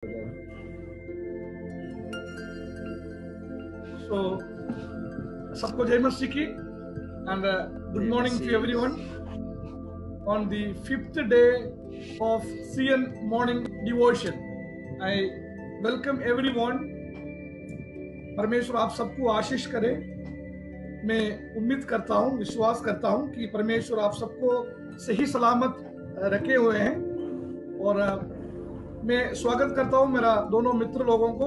So, सबको जय मसीह की and good morning to everyone on the 5th day of CN morning devotion. I welcome everyone. परमेश्वर आप सबको आशीष करे। मैं उम्मीद करता हूँ, विश्वास करता हूँ कि परमेश्वर आप सबको सही सलामत रखे हुए हैं। और मैं स्वागत करता हूँ मेरा दोनों मित्र लोगों को,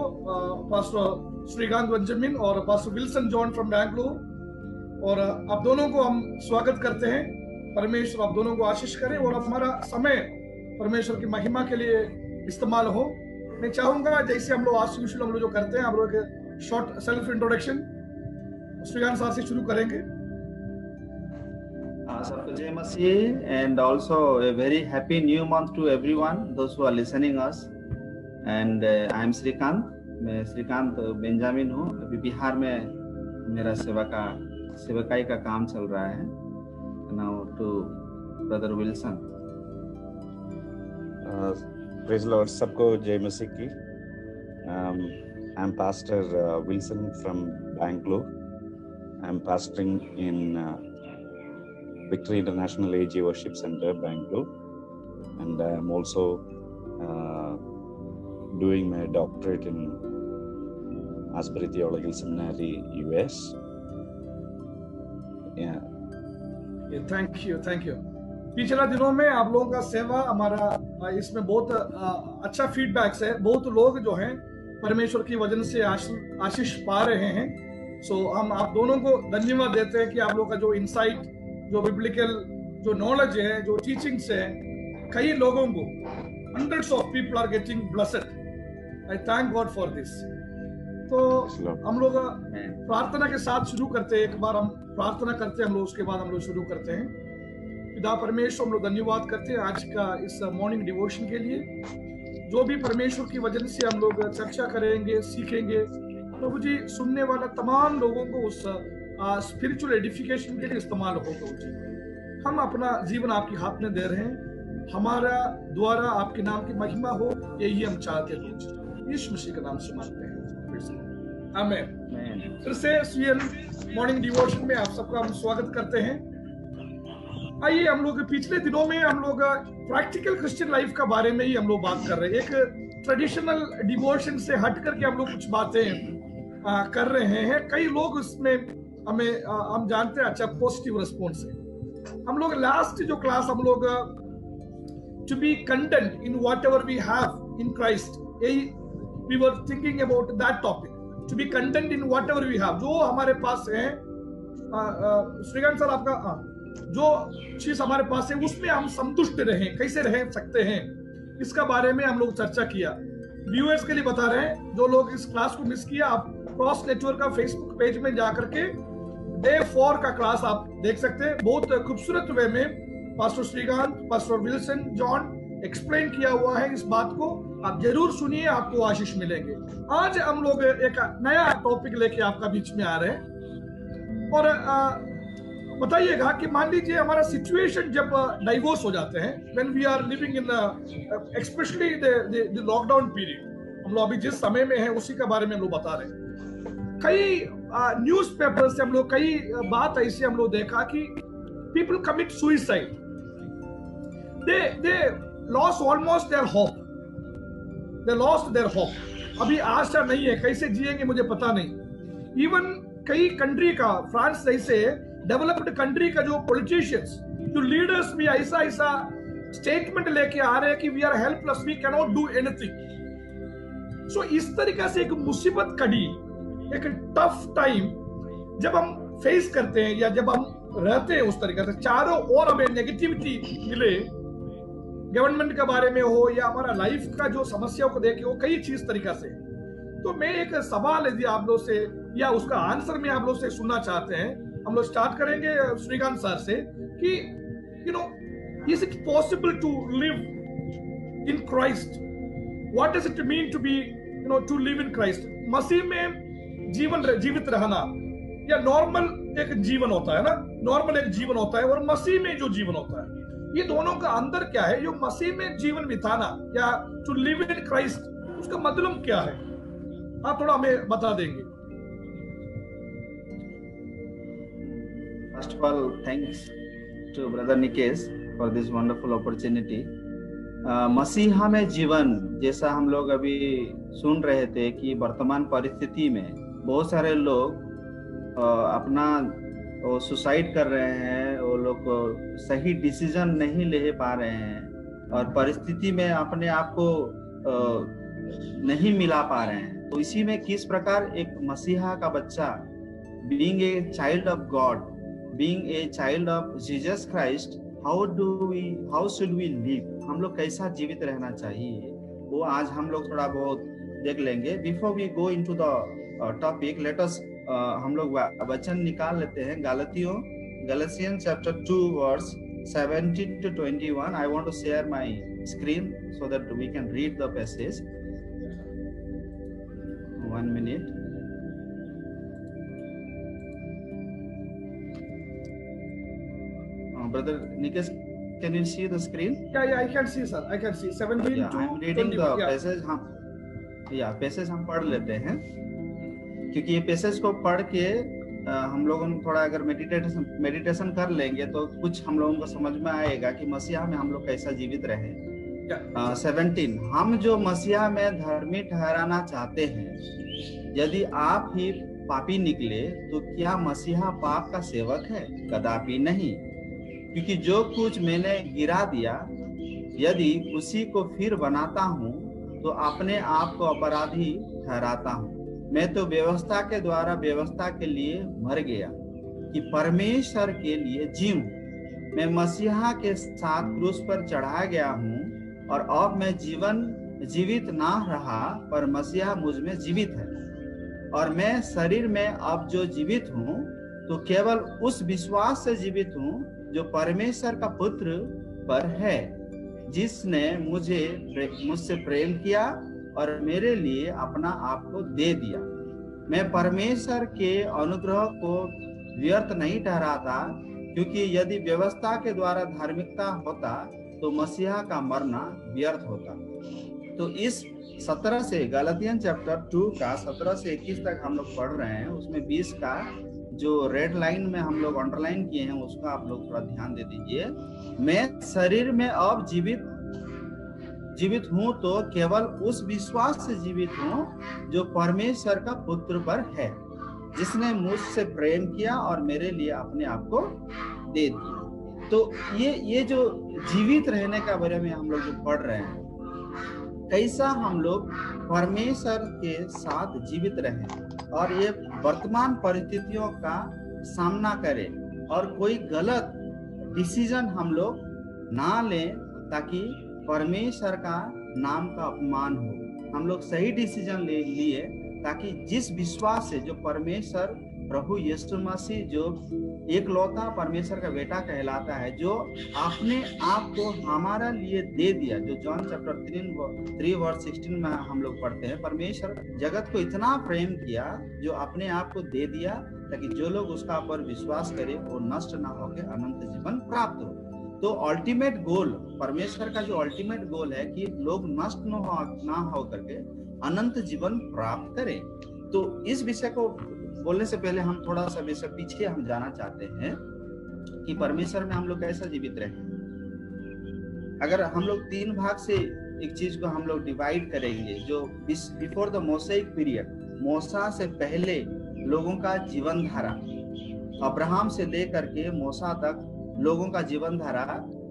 पास्टर श्रीकांत बेंजामिन और pastor Wilson John from Bangalore. और आप दोनों को हम स्वागत करते हैं। परमेश्वर आप दोनों को आशीष करे और हमारा समय परमेश्वर की महिमा के लिए इस्तेमाल हो। मैं चाहूंगा जैसे हम लोग आज हम लोग जो करते हैं, हम लोग एक short self introduction Srikanth sir से शुरू करेंगे। सबको जय मसीह and also a very happy new month to everyone those who are listening us and I am Shrikant. मैं श्रीकांत बेंजामिन हूँ। अभी बिहार में मेरा सेवकाई का काम चल रहा है। Now to brother Wilson। Praise the Lord। सबको जय मसीह की। I am Pastor Wilson from Bangalore। I am pastoring in Victory International AG Worship Center, Bangalore, and I am also doing my doctorate in Asbury Theological Seminary, US. Yeah. Thank you, thank you। पिछले दिनों में आप लोगों का सेवा हमारा इसमें बहुत अच्छा फीडबैक्स है। बहुत लोग जो हैं परमेश्वर की वजन से आशीष पा रहे हैं। सो हम आप दोनों को धन्यवाद देते हैं कि आप लोगों का जो इंसाइट, जो बिब्लिकल जो नॉलेज है, जो टीचिंग्स है, कई लोगों को hundreds of people are getting blessed। I thank God for this। तो हम लोग प्रार्थना के साथ शुरू करते हैं। एक बार हम प्रार्थना करते हैं हम लोग, उसके बाद हम लोग शुरू करते हैं। पिता परमेश्वर, हम लोग धन्यवाद करते हैं आज का इस मॉर्निंग डिवोशन के लिए। जो भी परमेश्वर की वजह से हम लोग चर्चा करेंगे, सीखेंगे, प्रभु जी सुनने वाला तमाम लोगों को उस स्पिरिचुअल एडिफिकेशन के लिए इस्तेमाल हो। प्रभु जी हम अपना जीवन आपके हाथ में दे रहे हैं। हमारा द्वारा आपके नाम की महिमा हो, यही हम चाहते हैं। यीशु मसीह के नाम से मांगते हैं, आमीन। फिर से सीएन मॉर्निंग डिवोशन में आप सबका हम स्वागत करते हैं। आइए, हम लोग पिछले दिनों में हम लोग प्रैक्टिकल क्रिश्चियन लाइफ का बारे में ही हम लोग बात कर रहे हैं। एक ट्रेडिशनल डिवोशन से हट करके हम लोग कुछ बातें कर रहे हैं। कई लोग उसमें हम जानते हैं अच्छा पॉजिटिव रिस्पॉन्स है। हम लोग लास्ट जो क्लास हम लोग to be content in whatever we have in Christ, यही we were thinking about that topic, to be content in whatever we have. जो हमारे पास है, श्रीकांत सर आपका जो चीज हमारे पास है उसमें हम संतुष्ट रहें, कैसे रह सकते हैं, इसका बारे में हम लोग चर्चा किया। व्यूअर्स के लिए बता रहे हैं, जो लोग इस क्लास को मिस किया, आप क्रॉस नेटवर्क का फेसबुक पेज में जाकर के डे 4 का क्लास आप देख सकते हैं। बहुत खूबसूरत वे में pastor Srikanth, pastor Wilson John explain किया हुआ है इस बात को। आप जरूर सुनिए, आपको आशीष मिलेंगे। आज हम लोग एक नया टॉपिक लेके आपका बीच में आ रहे हैं। और बताइएगा कि मान लीजिए हमारा सिचुएशन जब डाइवोर्स हो जाते हैं, when we are living in specially the lockdown period, हम लोग अभी जिस समय में हैं उसी के बारे में हम लोग बता रहे हैं। कई न्यूज़पेपर से हम लोग कई बात ऐसी हम लोग देखा कि people commit suicide, they lost almost their hope, they lost their hope. अभी आशा नहीं है, कैसे जिएंगे मुझे पता नहीं। इवन कई कंट्री का, फ्रांस जैसे डेवलप्ड कंट्री का जो पॉलिटिशियंस, जो लीडर्स भी ऐसा स्टेटमेंट लेके आ रहे हैं कि we are helpless, we cannot do anything. So इस तरीके से एक मुसीबत कड़ी, एक टफ टाइम जब हम फेस करते हैं या जब हम रहते हैं उस तरीके से, चारों ओर हमें नेगेटिविटी मिले, गवर्नमेंट के बारे में हो या हमारा लाइफ का जो समस्याओं को देखे हो, कई चीज तरीका से। तो मैं एक सवाल यदि आप लोग से या उसका आंसर में आप लोग से सुनना चाहते हैं। हम लोग स्टार्ट करेंगे श्रीकांत सर से कि is it possible to live in Christ? What does it mean to be to live in Christ? मसीह में जीवित रहना, या नॉर्मल एक जीवन होता है ना, नॉर्मल एक जीवन होता है, और मसीह में जो जीवन होता है, ये दोनों का अंतर क्या है? जो मसीह में जीवन बिताना या टू लिव इन क्राइस्ट, उसका मतलब क्या है, आप थोड़ा हमें बता देंगे? First of all, thanks to Brother Nikesh for this wonderful opportunity. मसीहा में जीवन, जैसा हम लोग अभी सुन रहे थे कि वर्तमान परिस्थिति में बहुत सारे लोग अपना सुसाइड कर रहे हैं, वो लोग सही डिसीजन नहीं ले पा रहे हैं और परिस्थिति में अपने आप को नहीं मिला पा रहे हैं। तो इसी में किस प्रकार एक मसीहा का बच्चा, being a child of God, being a child of Jesus Christ, how should we live, हम लोग कैसा जीवित रहना चाहिए, वो आज हम लोग थोड़ा बहुत देख लेंगे। Before we go into the topic, let us हम लोग वचन निकाल लेते हैं। Galatians chapter 2 verse 17 to 21. I want to share my screen so that we can read the passage. 1 minute. Brother Nikesh, can you see the screen? Yeah, I can see, sir. I can see 17 Yeah, to I am reading 20. the Yeah. passage. Passage हम पढ़ लेते हैं, क्योंकि ये passage को पढ़ के हम लोगों ने थोड़ा अगर मेडिटेशन कर लेंगे तो कुछ हम लोगों को समझ में आएगा कि मसीहा में हम लोग कैसा जीवित रहे। 17, हम जो मसीहा में धर्मी ठहराना चाहते हैं, यदि आप ही पापी निकले तो क्या मसीहा पाप का सेवक है? कदापि नहीं, क्योंकि जो कुछ मैंने गिरा दिया यदि उसी को फिर बनाता हूँ तो अपने आप को अपराधी ठहराता हूँ। मैं तो व्यवस्था के द्वारा व्यवस्था के लिए मर गया कि परमेश्वर के लिए जीऊं। मैं मसीहा के साथ क्रूस पर चढ़ा गया हूँ और अब मैं जीवित ना रहा, पर मसीहा मुझ में जीवित है। और मैं शरीर में अब जो जीवित हूँ तो केवल उस विश्वास से जीवित हूँ जो परमेश्वर का पुत्र पर है, जिसने मुझसे प्रेम किया और मेरे लिए अपना आप को दे दिया। मैं परमेश्वर के अनुग्रह को व्यर्थ नहीं ठहराता, क्योंकि यदि व्यवस्था के द्वारा धार्मिकता होता तो मसीहा का मरना व्यर्थ होता। तो इस 17 से, गलातियन चैप्टर 2 का 17 से 21 तक हम लोग पढ़ रहे हैं। उसमें 20 का जो रेड लाइन में हम लोग अंडरलाइन किए हैं उसका आप लोग थोड़ा ध्यान दे दीजिए। मैं शरीर में अब जीवित हूँ तो केवल उस विश्वास से जीवित हूँ जो परमेश्वर का पुत्र पर है, जिसने मुझसे प्रेम किया और मेरे लिए अपने आप को दे दिया। तो ये जो जीवित रहने का बारे में हम लोग जो पढ़ रहे हैं, कैसा हम लोग परमेश्वर के साथ जीवित रहें और ये वर्तमान परिस्थितियों का सामना करें और कोई गलत डिसीजन हम लोग ना लें ताकि परमेश्वर का नाम का अपमान हो। हम लोग सही डिसीजन लिए ताकि जिस विश्वास से, जो परमेश्वर प्रभु यीशु मसीह जो एकलौता परमेश्वर का बेटा कहलाता है, जो अपने आप को हमारा लिए दे दिया, जो जॉन चैप्टर 3 वर्स 16 में हम लोग पढ़ते हैं, परमेश्वर जगत को इतना प्रेम किया जो अपने आप को दे दिया ताकि जो लोग उसका पर विश्वास करें वो नष्ट ना होकर अनंत जीवन प्राप्त हो। तो अल्टीमेट गोल, परमेश्वर का जो अल्टीमेट गोल है कि लोग नष्ट ना हो करके अनंत जीवन प्राप्त करें। तो इस विषय को बोलने से पहले हम थोड़ा सा विषय पीछे हम जाना चाहते हैं कि परमेश्वर में हम लोग कैसा जीवित रहे। अगर हम लोग 3 भाग से एक चीज को हम लोग डिवाइड करेंगे, जो बिफोर द मोसेइक पीरियड, मूसा से पहले लोगों का जीवन धारा, अब्राहम से लेकर के मूसा तक लोगों का जीवन धारा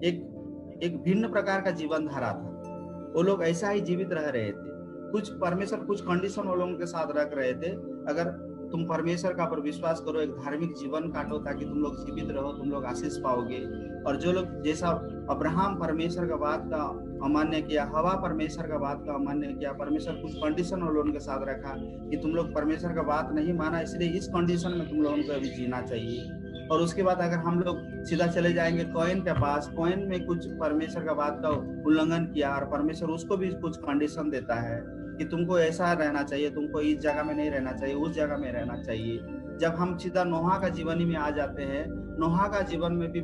एक भिन्न प्रकार का जीवन धारा था। वो लोग ऐसा ही जीवित रह रहे थे। कुछ परमेश्वर कुछ कंडीशन वो लोगों के साथ रख रहे थे। अगर तुम परमेश्वर का पर विश्वास करो, एक धार्मिक जीवन काटो ताकि तुम लोग जीवित रहो, तुम लोग आशीष पाओगे। और जो लोग, जैसा अब्राहम परमेश्वर का बात का अमान्य किया, हवा परमेश्वर का बात का अमान्य किया, परमेश्वर कुछ कंडीशन वो लोगों के साथ रखा कि तुम लोग परमेश्वर का बात नहीं माना, इसलिए इस कंडीशन में तुम लोगों को अभी जीना चाहिए। और उसके बाद अगर हम लोग सीधा चले जाएंगे कॉइन के पास, कॉइन में कुछ परमेश्वर का बात का उल्लंघन किया और परमेश्वर उसको भी कुछ कंडीशन देता है कि तुमको ऐसा रहना चाहिए, तुमको इस जगह में नहीं रहना चाहिए, उस जगह में रहना चाहिए। जब हम सीधा नोहा का जीवनी में आ जाते हैं, नोहा का जीवन में भी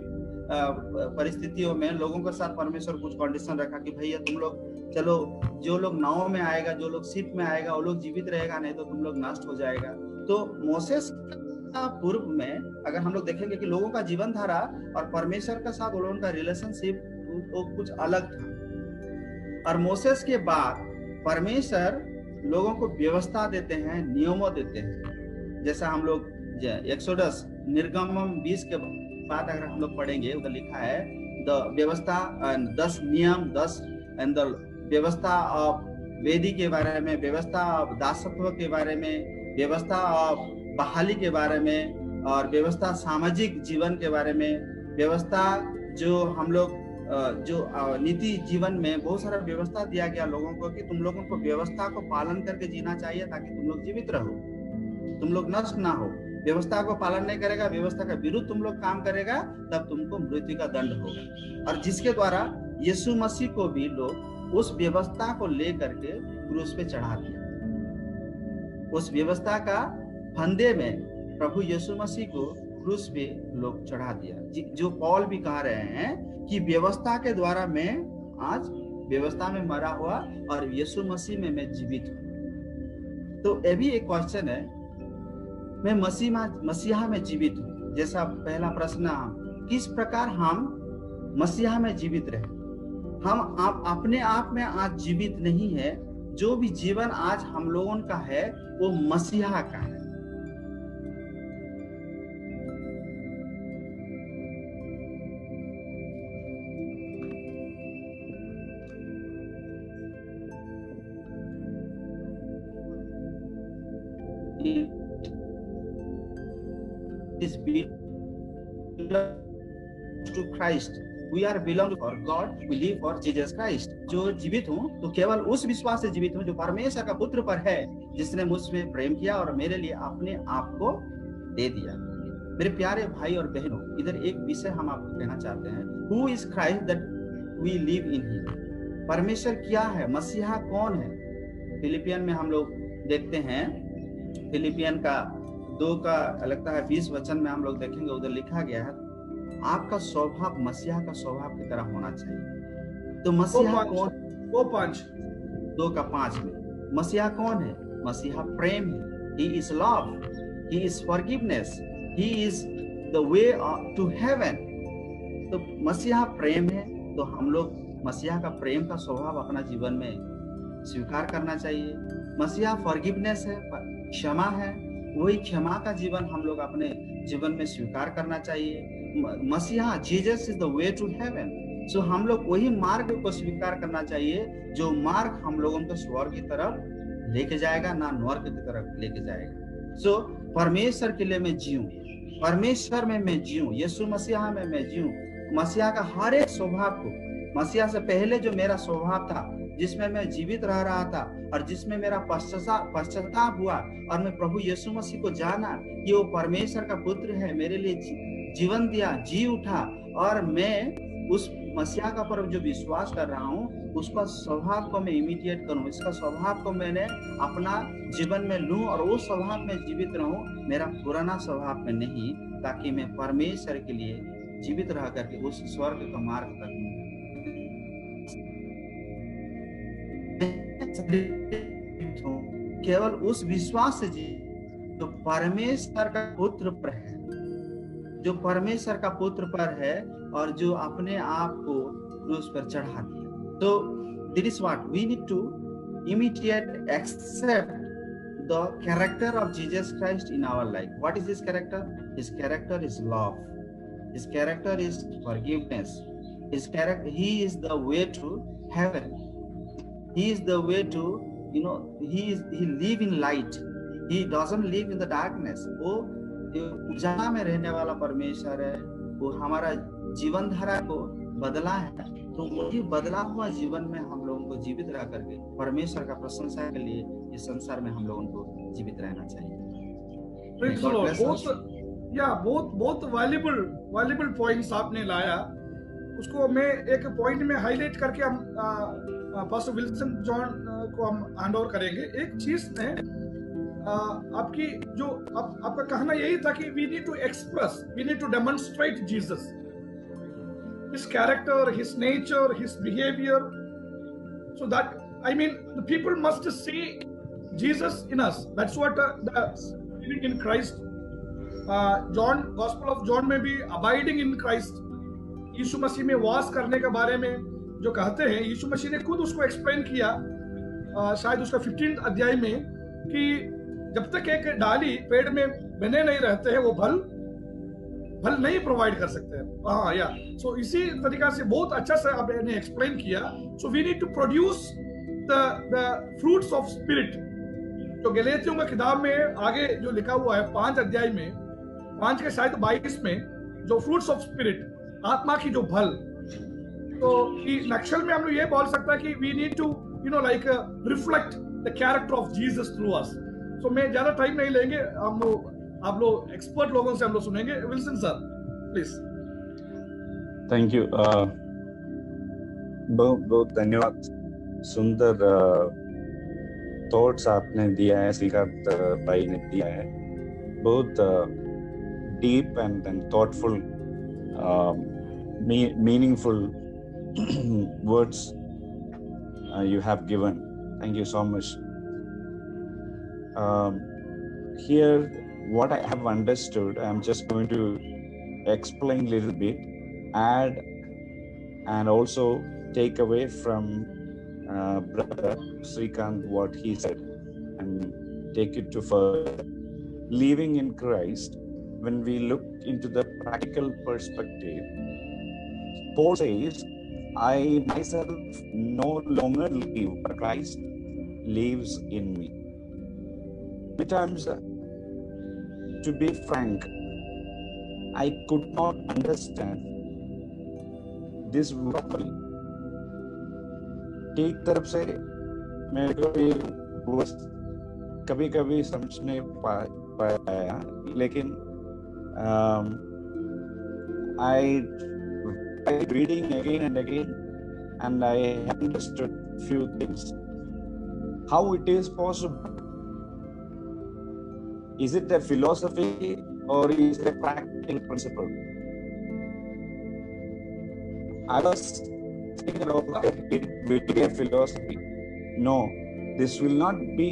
परिस्थितियों में लोगों के साथ परमेश्वर कुछ कंडीशन रखा कि भैया तुम लोग चलो जो लोग नाव में आएगा, जो लोग शिप में आएगा, वो लोग जीवित रहेगा, नहीं तो तुम लोग नष्ट हो जाएगा। तो मोसेस का पूर्व में अगर हम लोग देखेंगे कि लोगों का जीवन धारा और परमेश्वर के साथ लोगों का रिलेशनशिप वो कुछ अलग था। और मोसेस के बाद परमेश्वर लोगों को व्यवस्था देते हैं, नियमों देते हैं। जैसा हम लोग एक्सोडस निर्गमन 20 के बाद अगर हम लोग पढ़ेंगे, उधर लिखा है द व्यवस्था 10 नियम 10 एंड द व्यवस्था ऑफ वेदी के बारे में, व्यवस्था ऑफ दासत्व के बारे में, व्यवस्था ऑफ बहाली के बारे में, और व्यवस्था सामाजिक जीवन के बारे में, व्यवस्था जो हम लोग जो नीति जीवन में बहुत सारा व्यवस्था दिया गया लोगों को कि तुम लोगों को व्यवस्था को पालन करके जीना चाहिए ताकि तुम लोग जीवित रहो, तुम लोग नष्ट ना हो। व्यवस्था को पालन नहीं करेगा, व्यवस्था का विरुद्ध तुम लोग काम करेगा, तब तुमको मृत्यु का दंड होगा। और जिसके द्वारा यीशु मसीह को भी लोग उस व्यवस्था को लेकर के क्रूस पे चढ़ा दिया। उस व्यवस्था का फंदे में प्रभु यीशु मसीह को क्रूस पे लोग चढ़ा दिया। जो पौल भी कह रहे हैं कि व्यवस्था के द्वारा मैं आज व्यवस्था में मरा हुआ और यीशु मसीह में मैं जीवित हूँ। तो ये भी एक क्वेश्चन है, मैं मसीहा में जीवित हूँ। जैसा पहला प्रश्न, किस प्रकार हम मसीहा में जीवित रहे। हम आप अपने आप में आज जीवित नहीं है। जो भी जीवन आज हम लोगों का है वो मसीहा का है। Is to Christ. We are belong for God. We live for Jesus Christ. जो जीवित हूँ तो केवल उस विश्वास से जीवित हूँ जो परमेश्वर का पुत्र पर है, जिसने मुझमें प्रेम किया और मेरे लिए अपने आप को दे दिया। मेरे प्यारे भाई और बहनों, इधर एक विषय हम आपको कहना चाहते हैं। Who is Christ that we live in Him? परमेश्वर क्या है, मसीहा कौन है। फिलिपियन में हम लोग देखते हैं, फिलिपियन का 2 का लगता है 20 वचन में हम लोग देखेंगे, उधर लिखा गया है आपका स्वभाव मसीहा का स्वभाव की तरह होना चाहिए। तो मसीहा कौन? 2 का 5 में मसीहा कौन है? मसीहा प्रेम है। He is love, He is forgiveness, He is the way to heaven। तो मसीहा प्रेम है, तो हम लोग मसीहा का प्रेम का स्वभाव अपना जीवन में स्वीकार करना चाहिए। मसीहा फॉरगिवनेस है, क्षमा है, वही क्षमा का जीवन हम लोग अपने जीवन में स्वीकार करना चाहिए। मसीहा Jesus is the way to heaven. So हम लोग वही मार्ग को स्वीकार करना चाहिए जो मार्ग हम लोगों को स्वर्ग की तरफ लेके जाएगा, ना नरक की तरफ लेके जाएगा। सो परमेश्वर के लिए मैं जीऊं, परमेश्वर में मैं जीऊं, यीशु मसीहा में मैं जीऊं। मसीहा का हर एक स्वभाव को, मसीहा से पहले जो मेरा स्वभाव था जिसमें मैं जीवित रह रहा था और जिसमें मेरा पश्चाताप हुआ और मैं प्रभु यीशु मसीह को जाना कि वो परमेश्वर का पुत्र है, मेरे लिए जीवन दिया, जी उठा, और मैं उस मसीहा का पर जो विश्वास कर रहा हूँ उसका स्वभाव को मैं इमिटेट करूँ, इसका स्वभाव को मैंने अपना जीवन में लूं और उस स्वभाव में जीवित रहूं, मेरा पुराना स्वभाव में नहीं, ताकि मैं परमेश्वर के लिए जीवित रह करके उस स्वर्ग का मार्ग तक केवल उस विश्वास से जी जो परमेश्वर का पुत्र पर है, जो परमेश्वर का पुत्र पर है और जो अपने आप को क्रूस पर चढ़ा दिया। तो this is what we need to imitate, accept the character of Jesus Christ in our life. What is his character? His character is love. His character is forgiveness. His character, he is the way to heaven. He is the way to, he live in light. He doesn't live in the darkness. वो उजाला में रहने वाला परमेश्वर है। वो हमारा जीवन धारा को बदला है, तो वही बदला हुआ जीवन में हम लोगों को जीवित रह करके परमेश्वर का प्रशंसा के लिए इस संसार में हम लोगों को जीवित रहना चाहिए। बहुत वैल्यूबल पॉइंट्स आपने लाया, उसको मैं एक पॉइंट में हाईलाइट करके हम पास्टर विल्सन जॉन को हम हैंड ओवर करेंगे। एक चीज है आपकी जो आपका कहना यही था कि we need to express, we need to demonstrate Jesus, his character, his nature, his behavior. So that, I mean, the people must see Jesus in us. That's what the living in Christ. John, Gospel of John में भी abiding in Christ, यीशु मसीह में वास करने के बारे में जो कहते हैं, यीशु मसीह ने खुद उसको एक्सप्लेन किया, शायद उसका 15 अध्याय में, कि जब तक एक डाली पेड़ में बने नहीं रहते हैं, वो फल नहीं प्रोवाइड कर सकते हैं. हाँ या सो इसी तरीका से बहुत अच्छा से आपने एक्सप्लेन किया. So we need to produce the fruits of spirit. जो गलातियों की किताब में आगे जो लिखा हुआ है 5 अध्याय में, 5 के शायद 22 में, जो फ्रूट्स ऑफ स्पिरिट, आत्मा की जो फल, तो नक्शल में हम लोग ये बोल सकता है कि we need to like reflect the character of Jesus through us. So मैं ज्यादा टाइम नहीं लेंगे, आप लोग एक्सपर्ट लोगों से हम लोग सुनेंगे. Wilson sir please. Thank you. बहुत बहुत धन्यवाद. सुंदर थॉट्स आपने दिया है, श्रीकांत भाई ने दिया है. बहुत deep and thoughtful, meaningful words you have given. Thank you so much. Here, what I have understood, I'm just going to explain a little bit, add, and also take away from Brother Srikanth what he said, and take it to further. Living in Christ, when we look into the practical perspective, Paul says, I myself no longer live, but Christ lives in me. Many times, to be frank, I could not understand this properly. एक तरफ से मेरे को ये कभी-कभी समझ नहीं पाया, लेकिन I tried reading again and again, and I understood few things. How it is possible? Is it a philosophy or is it a practical principle? I was thinking about it will be a philosophy. No, this will not be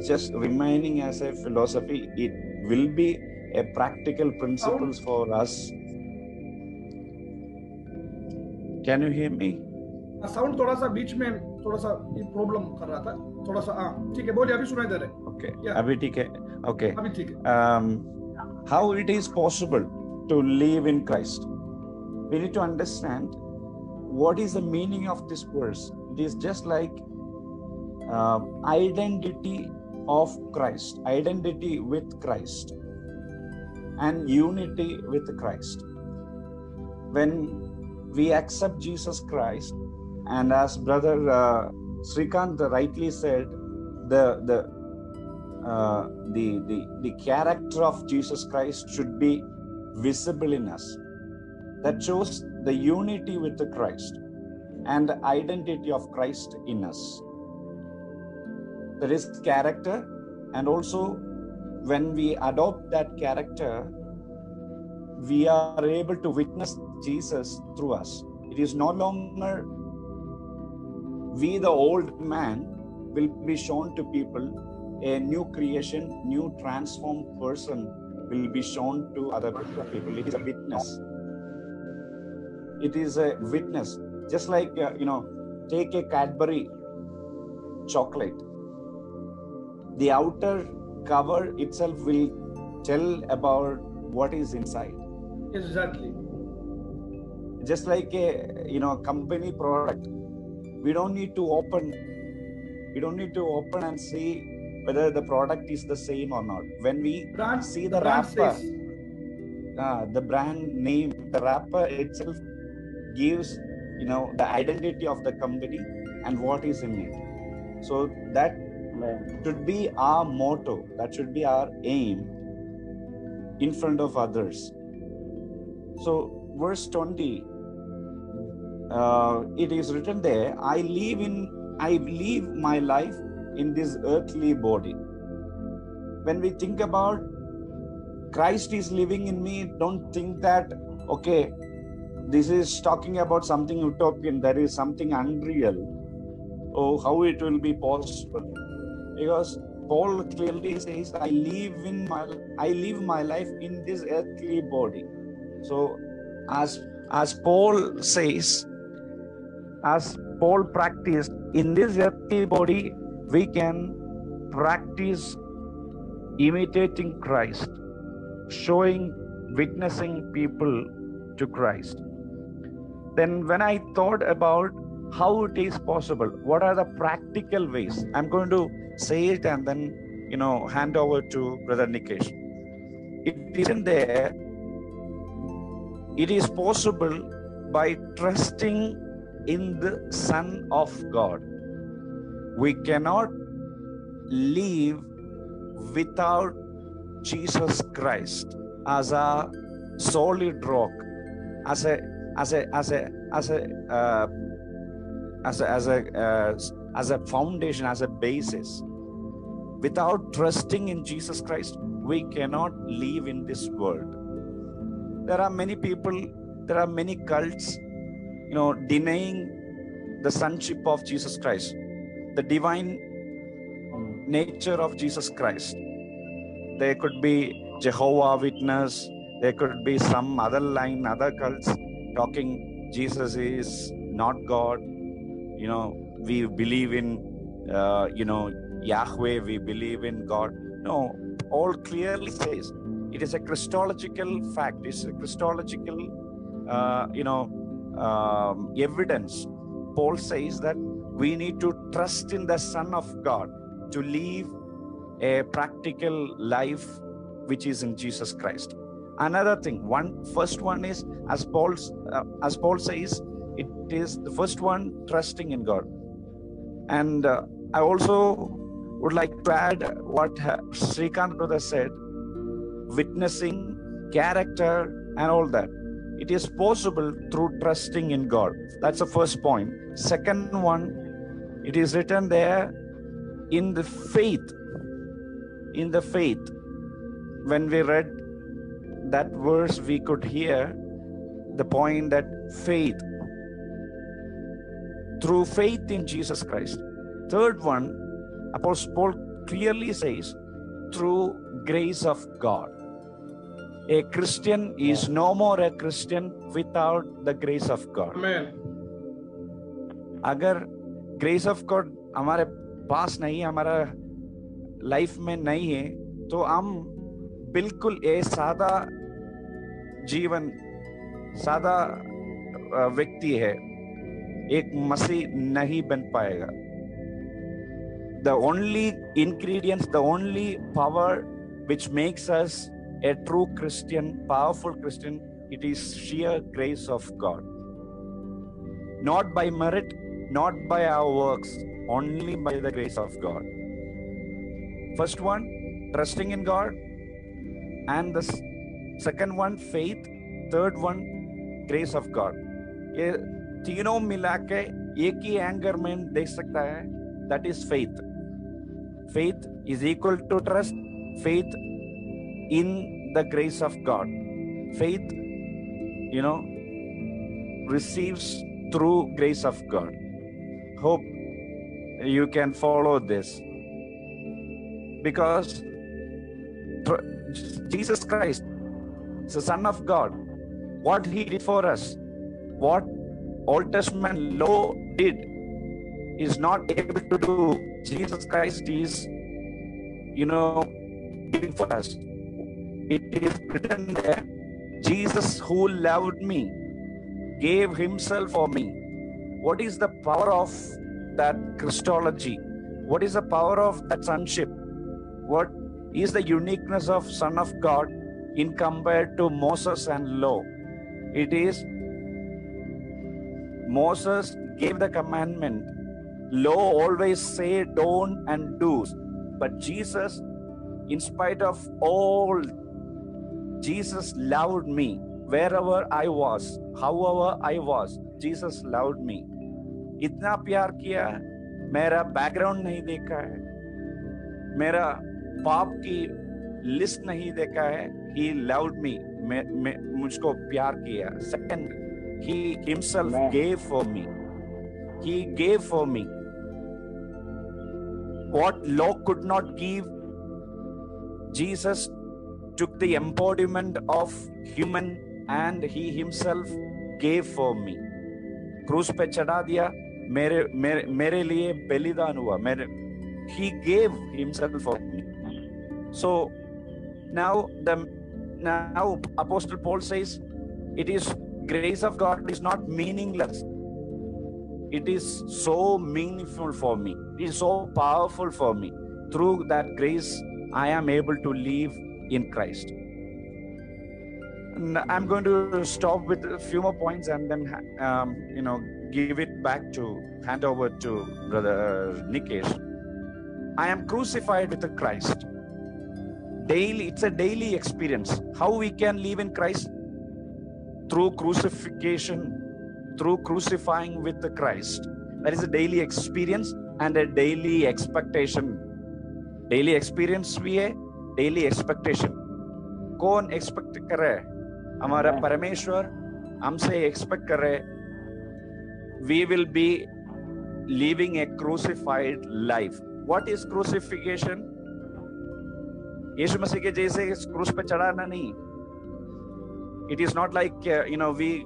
just remaining as a philosophy. It will be a practical principles for us. Can you hear me? Sound थोड़ा सा बीच में थोड़ा सा problem कर रहा था, थोड़ा सा. हाँ ठीक है, बोलिए, अभी सुनाई दे रहे. Okay, अभी ठीक है. Okay, अभी ठीक है. How it is possible to live in Christ? We need to understand what is the meaning of this verse. It is just like identity of Christ, identity with Christ, and unity with Christ. When we accept Jesus Christ, and as Brother Srikanth rightly said, the character of Jesus Christ should be visible in us. That shows the unity with the Christ and the identity of Christ in us. There is character, and also when we adopt that character, we are able to witness Jesus through us. It is no longer we, the old man, will be shown to people. A new creation, new transformed person will be shown to other people. It is a witness. It is a witness. Just like, take a Cadbury chocolate. The outer cover itself will tell about what is inside. Exactly. Just like a company product, we don't need to open and see whether the product is the same or not. When we see the wrapper, the brand name, the wrapper itself gives the identity of the company and what is in it. So that should be our motto, that should be our aim in front of others. So verse 20, it is written there, I live my life in this earthly body. When we think about Christ is living in me, don't think that, okay, this is talking about something utopian, there is something unreal. oh, how it will be possible. Because Paul clearly says, I live my life in this earthly body. So as Paul says, as Paul practiced in this earthly body, we can practice imitating Christ, witnessing people to Christ. Then when I thought about how it is possible, what are the practical ways, I'm going to say it and then hand over to Brother Nikesh. It isn't there. It is possible by trusting in the Son of God. We cannot live without Jesus Christ as a solid rock, as a foundation, as a basis. Without trusting in Jesus Christ, we cannot live in this world. There are many people, there are many cults, denying the sonship of Jesus Christ, the divine nature of Jesus Christ. There could be Jehovah Witness, there could be some other other cults talking Jesus is not God. We believe in, Yahweh, we believe in God. No, all clearly says it is a Christological fact. It's a Christological, evidence. Paul says that we need to trust in the Son of God to live a practical life which is in Jesus Christ. Another thing, first one is, as Paul says, it is the first one, trusting in God. And I also would like to add what Srikanth brother said, witnessing, character, and all that. It is possible through trusting in God. That's the first point. Second one, it is written there, in the faith. In the faith. When we read that verse, we could hear the point that faith, through faith in Jesus Christ. Third one, Apostle Paul clearly says, through grace of God. A Christian is no more a Christian without the grace of God. Amen. अगर grace of God हमारे पास नहीं, हमारा life में नहीं है, तो हम बिल्कुल एक सादा जीवन, सादा व्यक्ति है, एक मसीह नहीं बन पाएगा. The only ingredients, the only power which makes us a true Christian, powerful Christian, it is sheer grace of God. Not by merit, not by our works, only by the grace of God. First one, trusting in God. And the second one, faith. Third one, grace of God. ये तीनों मिला के एक ही anger में देख सकता है, that is faith. Faith is equal to trust. Faith in the grace of God. Faith, receives through grace of God. Hope you can follow this. Because Jesus Christ, the Son of God, what He did for us, what Old Testament law did, is not able to do. Jesus Christ is, doing for us. It is written there, Jesus who loved me gave Himself for me. What is the power of that Christology? What is the power of that sonship? What is the uniqueness of Son of God in compared to Moses and law? It is Moses gave the commandment. Law always say don't and do's. But Jesus, in spite of all, Jesus loved me wherever I was, however I was. Jesus loved me. इतना प्यार किया, मेरा background नहीं देखा है, मेरा पाप की लिस्ट नहीं देखा है. He loved me. मुझको प्यार किया. Second, He Himself gave for me. He gave for me. What law could not give, Jesus took the embodiment of human and he himself gave for me. क्रूस पे चढ़ा दिया, मेरे लिए बलिदान हुआ, he gave himself for me. So now Apostle Paul says, it is grace of God is not meaningless. It is so meaningful for me. It is so powerful for me. Through that grace, I am able to live in Christ. And I'm going to stop with a few more points and then, give it back hand over to Brother Nikesh. I am crucified with Christ. Daily, it's a daily experience. How we can live in Christ? Through crucifixion, through crucifying with the Christ. That is a daily experience and a daily expectation. Daily experience भी है, daily expectation. कौन expect कर रहा है? हमारा परमेश्वर हमसे expect कर रहा है. We will be living a crucified life. What is crucifixion? यीशु मसीह के जैसे क्रूस पे चढ़ाना नहीं. It is not like we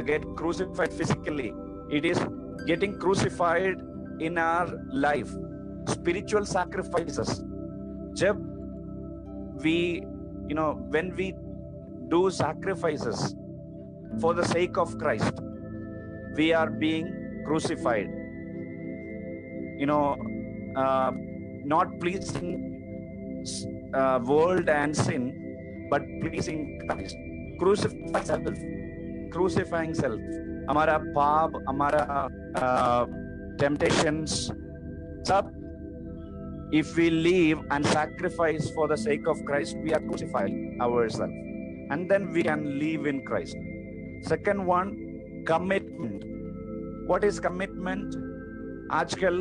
get crucified physically. It is getting crucified in our life. Spiritual sacrifices. जब when we do sacrifices for the sake of Christ, we are being crucified. Not pleasing world and sin, but pleasing Christ. Crucifying self. हमारा पाप, हमारा temptations, सब. If we live and sacrifice for the sake of Christ, we are crucifying ourselves, and then we can live in Christ. Second one, commitment. What is commitment? आजकल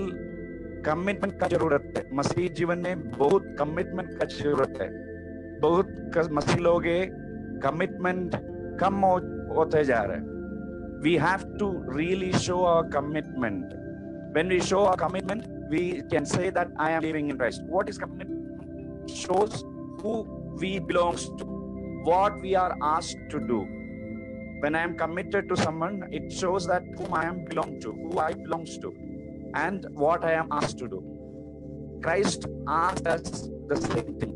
commitment का जरूरत है. मसीह जीवन में बहुत कमिटमेंट का जरूरत है. बहुत मसीह लोग कमिटमेंट कम होते जा रहे हैं. We have to really show our commitment. When we show our commitment, we can say that I am living in Christ. What is commitment? Shows who we belong to, what we are asked to do. When I am committed to someone, it shows that whom I am belong to, who I belongs to, and what I am asked to do. Christ asked us the same thing,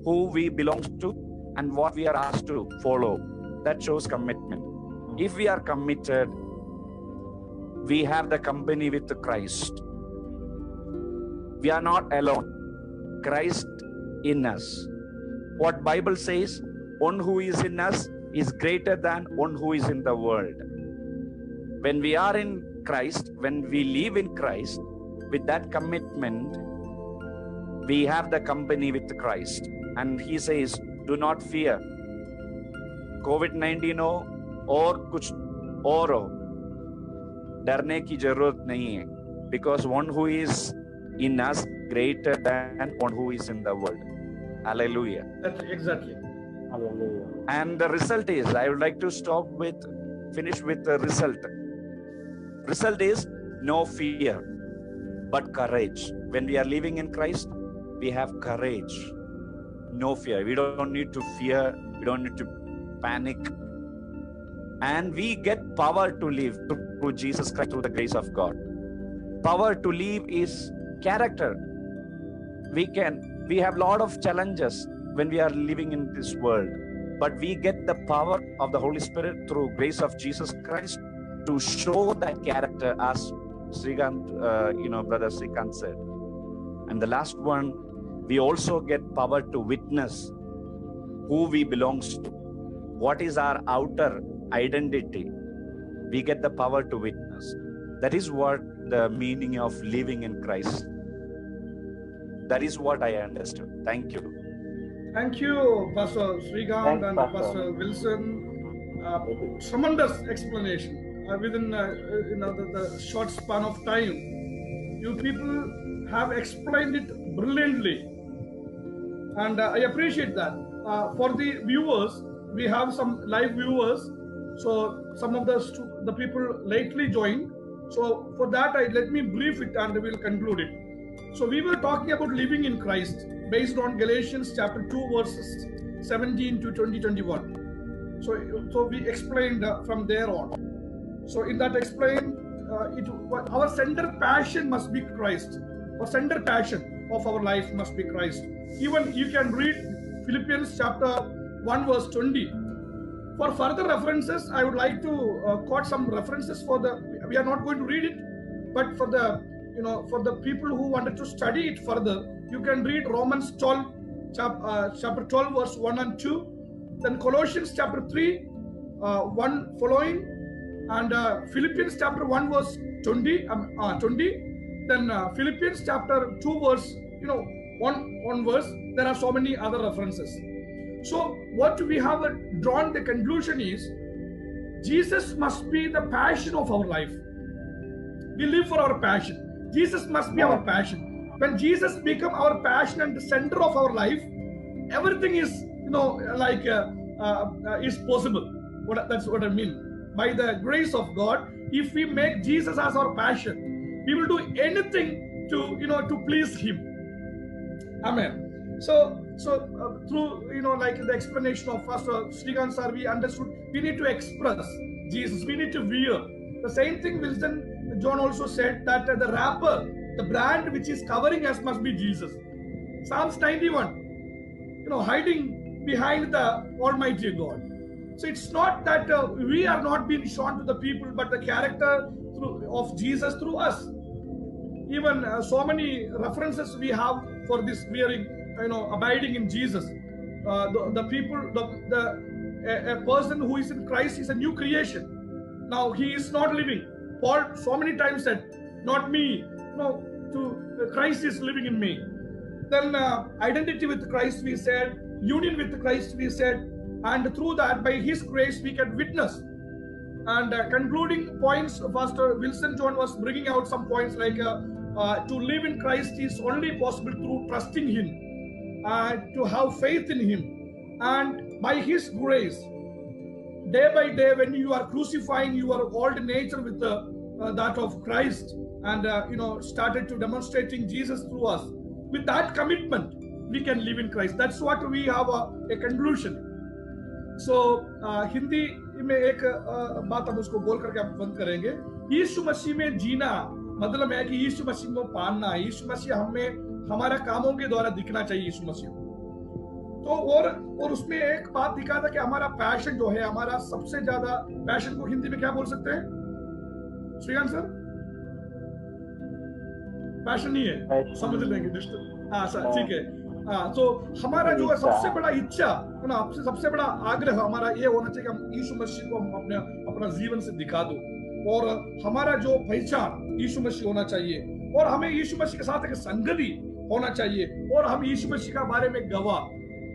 who we belong to and what we are asked to follow. That shows commitment. If we are committed, we have the company with Christ. We are not alone. Christ in us. What Bible says, one who is in us is greater than one who is in the world. When we are in Christ, when we live in Christ, with that commitment, we have the company with Christ. And he says, do not fear. COVID-19 हो और कुछ और हो, डरने की जरूरत नहीं है. Because one who is in us greater than one who is in the world. Hallelujah. Exactly. Hallelujah. And the result is, I would like to finish with the result. Result is no fear, but courage. When we are living in Christ, we have courage. No fear. We don't need to fear. We don't need to panic. And we get power to live through Jesus Christ, through the grace of God. Power to live is character. We have a lot of challenges when we are living in this world, but we get the power of the Holy Spirit through grace of Jesus Christ to show that character, as Srikant, Brother Srikant said. And the last one, we also get power to witness who we belongs to. What is our outer identity? We get the power to witness. That is what the meaning of living in Christ. That is what I understood. Thank you. Thank you, Pastor Srikant and Pastor Wilson. Tremendous explanation within the short span of time. You people have explained it brilliantly, and I appreciate that. For the viewers, we have some live viewers, so some of the people lately joined. So for that, let me brief it and we'll conclude it. So we were talking about living in Christ based on Galatians chapter 2 verses 17 to 21. So we explained from there on. So in that explain, our center passion must be Christ. Our center passion of our life must be Christ. Even you can read Philippians chapter 1 verse 20. For further references, I would like to quote some references for the. We are not going to read it, but for the for the people who wanted to study it further, you can read Romans 12, chapter 12 verse 1 and 2, then Colossians chapter 3, 1 following, and Philippians chapter 1 verse 20, then Philippians chapter 2 verse one verse. There are so many other references. So what we have drawn the conclusion is Jesus must be the passion of our life. We live for our passion. Jesus must be our passion. When Jesus become our passion and the center of our life, everything is is possible. That's what I mean. By the grace of God, if we make Jesus as our passion, we will do anything to please Him. Amen. So through the explanation of Pastor Srikanth sir, we understood we need to express Jesus. We need to wear. The same thing Wilson John also said, that the wrapper, the brand which is covering us must be Jesus. Psalms 91, hiding behind the Almighty God. So it's not that we are not being shown to the people, but the character of Jesus through us. Even so many references we have for this wearing, abiding in Jesus. The people, a person who is in Christ is a new creation. Now he is not living. Paul so many times said, not me, Christ is living in me. Then identity with Christ we said, union with Christ we said, and through that, by His grace, we can witness. And concluding points, Pastor Wilson John was bringing out some points like to live in Christ is only possible through trusting Him, to have faith in Him, and by His grace. Day by day, when you are crucifying your old nature with that of Christ, and started to demonstrating Jesus through us, with that commitment, we can live in Christ. That's what we have a conclusion. So Hindi में एक बात हम उसको बोल करके आप बंद करेंगे. यीशु मसीह में जीना मतलब है कि यीशु मसीह को पाना, यीशु मसीह हमें हमारा कामों के द्वारा दिखना चाहिए यीशु मसीह को. तो और उसमें एक बात दिखा था कि हमारा पैशन जो है, हमारा सबसे ज्यादा पैशन को हिंदी में क्या बोल सकते हैं श्रीकांत सर? पैशन नहीं है, समझ लेंगे. हाँ सर, ठीक है. तो हमारा जो है सबसे बड़ा इच्छा है ना, सबसे बड़ा आग्रह हमारा ये होना चाहिए कि हम यीशु मसीह को हम अपना जीवन से दिखा दो, और हमारा जो पहचान यीशु मसीह होना चाहिए, और हमें यीशु मसीह के साथ एक संगति होना चाहिए, और हम यीशु मसीह के बारे में गवाह,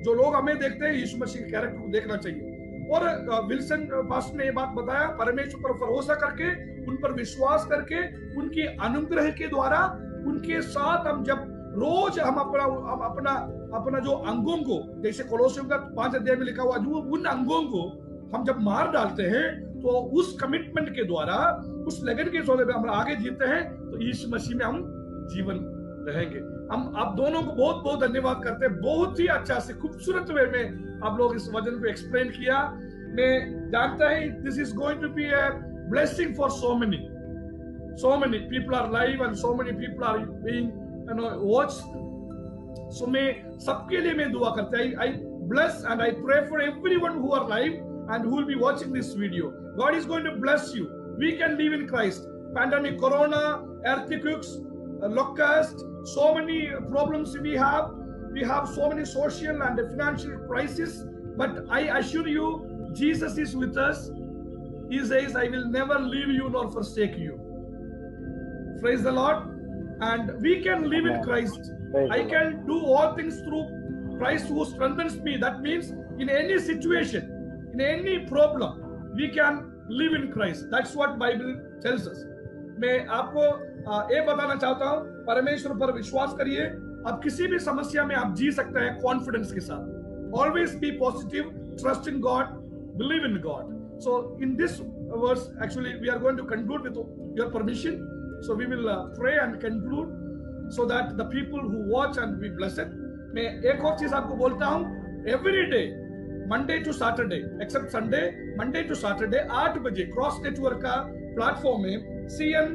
जो लोग हमें देखते हैं यीशु मसीह के कैरेक्टर को देखना चाहिए. और विल्सन पास्टर ने ये बात बताया, परमेश्वर पर भरोसा करके, उन पर विश्वास करके, उनके अनुग्रह के द्वारा उनके साथ हम जब रोज हम अपना जो अंगों को, जैसे कोलोसियों का 5 अध्याय में लिखा हुआ, जो उन अंगों को हम जब मार डालते हैं, तो उस कमिटमेंट के द्वारा, उस लगन के सौदे पे हम आगे जीते हैं, तो यीशु मसीह में हम जीवन रहेंगे. हम आप दोनों को बहुत बहुत धन्यवाद करते हैं. बहुत ही अच्छा से खूबसूरत वे में आप लोग इस वचन को एक्सप्लेन किया. मैं जानता है this is going to be a blessing for so many people are live and so many people are being watch. So may सबके लिए मैं दुआ करता हूँ. I bless and I pray for everyone who are live and who will be watching this video. God is going to bless you. We can live in Christ. Pandemic, corona, earthquakes, locust, so many problems we have. We have so many social and financial crises. But I assure you, Jesus is with us. He says, I will never leave you nor forsake you. Praise the Lord. And we can live in Christ. I can do all things through Christ who strengthens me. That means in any situation, in any problem, we can live in Christ. That's what Bible tells us. मैं आपको ये बताना चाहता हूँ, परमेश्वर पर विश्वास करिए. आप किसी भी समस्या में आप जी सकते हैं कॉन्फिडेंस के साथ. Always be positive, trust in God, believe in God. So in this verse, actually, we are going to conclude with your permission. So we will pray and conclude. so that the people who watch and be blessed. मैं एक और चीज आपको बोलता हूँ, every day Monday to Saturday except Sunday, Monday to Saturday 8 बजे cross network का platform में CN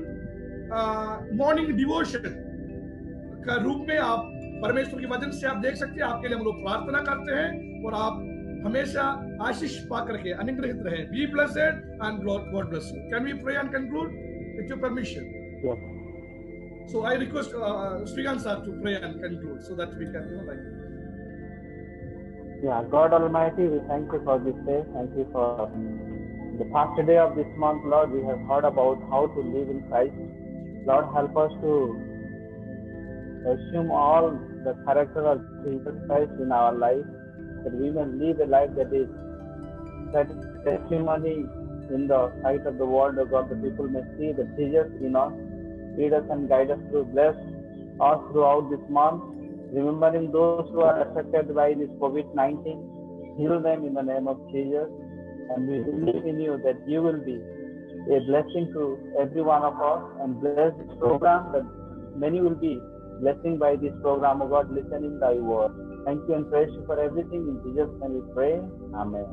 मॉर्निंग डिवोशन का रूप में आप परमेश्वर की वजन से आप देख सकते हैं। आपके लिए हम लोग प्रार्थना करते हैं और आप हमेशा आशीष पा करके अनुग्रहित रहे। Be blessed and God bless you. Can we pray and conclude with your permission? Yes. So I request Srikant sir to pray and conclude so that we can, Yeah, God Almighty, we thank you for this day. Thank you for the first day of this month, Lord. We have heard about how to live in Christ. Lord, help us to assume all the character of Jesus Christ in our life, that we may live a life that is testimony in the sight of the world, of God. The people may see the Jesus in us. Lead us and guide us to bless us throughout this month, remembering those who are affected by this COVID-19. Heal them in the name of Jesus. And we believe in you that you will be a blessing to every one of us and bless this program, that many will be blessing by this program, of God, listening thy word. Thank you and praise you for everything. In Jesus' name we pray. Amen.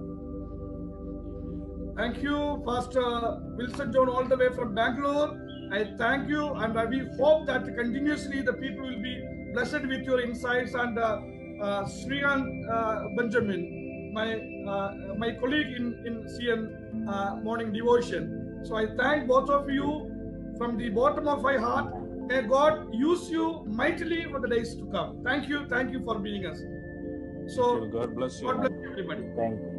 Thank you, Pastor Wilson John, all the way from Bangalore. I thank you, and we hope that continuously the people will be blessed with your insights. And Srikant Benjamin, my colleague in CN Morning Devotion. So I thank both of you from the bottom of my heart. May God use you mightily for the days to come. Thank you for being us. So God bless you. God bless everybody. Thank you.